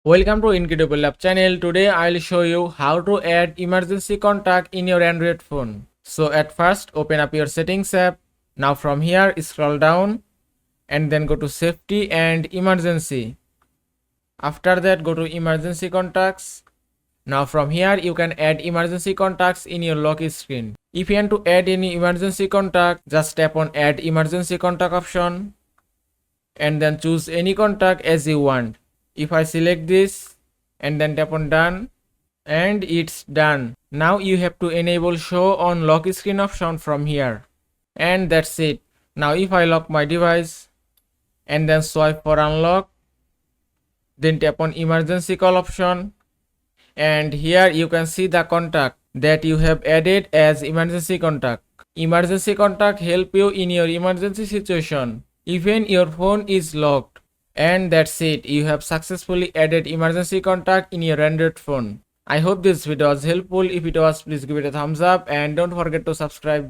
Welcome to Incredible Lab channel. Today I'll show you how to add emergency contact in your Android phone. So at first open up your settings app. Now from here scroll down and then go to safety and emergency. After that go to emergency contacts. Now from here you can add emergency contacts in your lock screen. If you want to add any emergency contact, just tap on add emergency contact option and then choose any contact as you want. If I select this and then tap on done and it's done. Now you have to enable show on lock screen option from here and that's it. Now if I lock my device and then swipe for unlock, then tap on emergency call option and here you can see the contact that you have added as emergency contact. Emergency contact help you in your emergency situation even your phone is locked. And that's it, you have successfully added emergency contact in your Android phone. I hope this video was helpful. If it was, please give it a thumbs up and don't forget to subscribe.